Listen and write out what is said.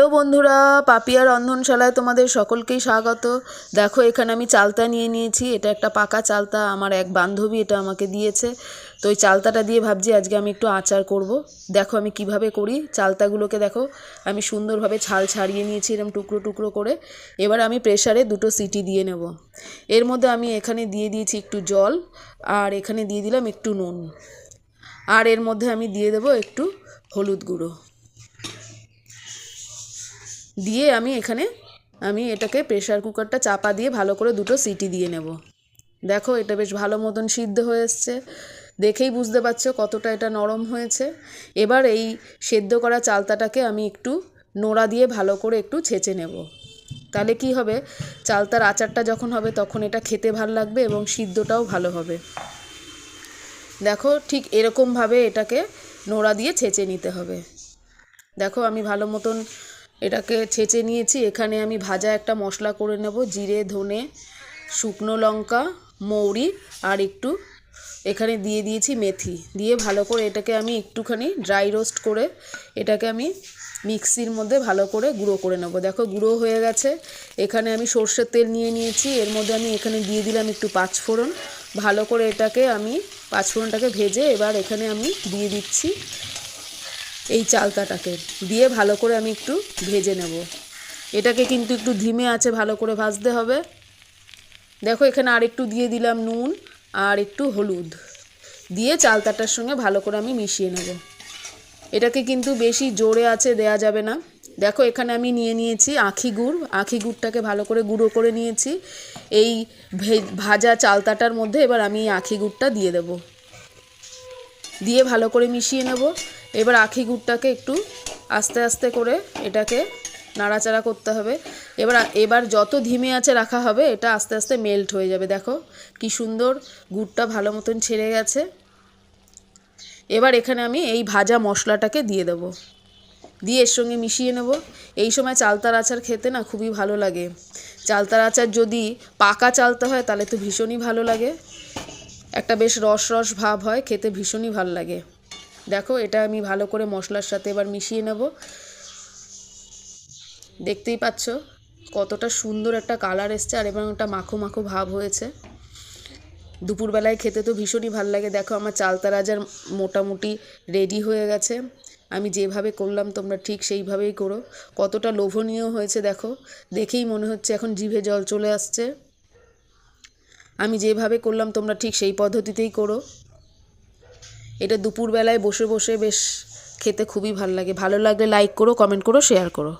Hello বন্ধুরা, পাপিয়া রন্ধনশালায় তোমাদের সকলকেই স্বাগত। দেখো এখানে আমি চালতা নিয়ে নিয়েছি। এটা একটা পাকা চালতা, আমার এক বান্ধবী এটা আমাকে দিয়েছে। তো ওই চালতাটা দিয়ে ভাবছি আজকে আমি একটু আচার করব। দেখো আমি কিভাবে করি। চালতাগুলোকে দেখো আমি সুন্দরভাবে ছাল ছাড়িয়ে নিয়েছি এরকম টুকরো টুকরো করে। এবার আমি প্রেসারে 2টো সিটি দিয়ে নেব। এর মধ্যে আমি এখানে দিয়ে দিয়েছি একটু জল, আর এখানে দিয়ে দিলাম একটু নুন, আর এর মধ্যে আমি দিয়ে দেবো একটু হলুদ গুঁড়ো দিয়ে আমি এটাকে প্রেসার কুকারটা চাপা দিয়ে ভালো করে 2টো সিটি দিয়ে নেব। দেখো এটা বেশ ভালো মতন সিদ্ধ হয়ে এসছে, দেখেই বুঝতে পারছো কতটা এটা নরম হয়েছে। এবার এই সেদ্ধ করা চালতাটাকে আমি একটু নোড়া দিয়ে ভালো করে একটু ছেঁচে নেব। তাহলে কি হবে, চালতার আচারটা যখন হবে তখন এটা খেতে ভালো লাগবে এবং সিদ্ধটাও ভালো হবে। দেখো ঠিক এরকমভাবে এটাকে নোড়া দিয়ে ছেঁচে নিতে হবে। দেখো আমি ভালো মতন এটাকে ছেঁচে নিয়েছি। এখানে আমি ভাজা একটা মশলা করে নেব, জিরে, ধনে, শুকনো লঙ্কা, মৌরি আর একটু এখানে দিয়ে দিয়েছি মেথি, দিয়ে ভালো করে এটাকে আমি একটুখানি ড্রাই রোস্ট করে এটাকে আমি মিক্সির মধ্যে ভালো করে গুঁড়ো করে নেব। দেখো গুঁড়ো হয়ে গেছে। এখানে আমি সর্ষের তেল নিয়ে নিয়েছি, এর মধ্যে আমি এখানে দিয়ে দিলাম একটু পাঁচফোড়ন। ভালো করে এটাকে আমি পাঁচফোড়নটাকে ভেজে এবার এখানে আমি দিয়ে দিচ্ছি এই চালতাটাকে, দিয়ে ভালো করে আমি একটু ভেজে নেব। এটাকে কিন্তু একটু ধিমে আঁচে ভালো করে ভাজতে হবে। দেখো এখানে আর একটু দিয়ে দিলাম নুন আর একটু হলুদ, দিয়ে চালতাটার সঙ্গে ভালো করে আমি মিশিয়ে নেব। এটাকে কিন্তু বেশি জোরে আঁচে দেয়া যাবে না। দেখো এখানে আমি নিয়ে নিয়েছি আখি গুড়, আখি গুড়টাকে ভালো করে গুঁড়ো করে নিয়েছি। এই ভাজা চালতাটার মধ্যে এবার আমি এই আখি গুড়টা দিয়ে দেব, দিয়ে ভালো করে মিশিয়ে নেব। এবার আখি গুড়টাকে একটু আস্তে আস্তে করে এটাকে নাড়াচাড়া করতে হবে। এবার যত ধিমে আঁচে রাখা হবে এটা আস্তে আস্তে মেল্ট হয়ে যাবে। দেখো কি সুন্দর গুড়টা ভালো মতন ছেড়ে গেছে। এবার এখানে আমি এই ভাজা মশলাটাকে দিয়ে দেব, দিয়ে এর সঙ্গে মিশিয়ে নেব। এই সময় চালতার আচার খেতে না খুবই ভালো লাগে। চালতার আচার যদি পাকা চালতা হয় তাহলে তো ভীষণই ভালো লাগে, একটা বেশ রস রস ভাব হয়, খেতে ভীষণই ভালো লাগে। দেখো এটা আমি ভালো করে মশলার সাথে এবার মিশিয়ে নেব। দেখতেই পাচ্ছ কতটা সুন্দর একটা কালার এসছে, আর এবং একটা মাখো মাখো ভাব হয়েছে। দুপুরবেলায় খেতে তো ভীষণই ভালো লাগে। দেখো আমার চালতার আচার মোটামুটি রেডি হয়ে গেছে। আমি যেভাবে করলাম তোমরা ঠিক সেইভাবেই করো। কতটা লোভনীয় হয়েছে দেখো, দেখেই মনে হচ্ছে এখন জিভে জল চলে আসছে। আমি যেভাবে করলাম তোমরা ঠিক সেই পদ্ধতিতেই করো। এটা দুপুরবেলায় বসে বসে বেশ খেতে খুবই ভালো লাগে। ভালো লাগলে লাইক করো, কমেন্ট করো, শেয়ার করো।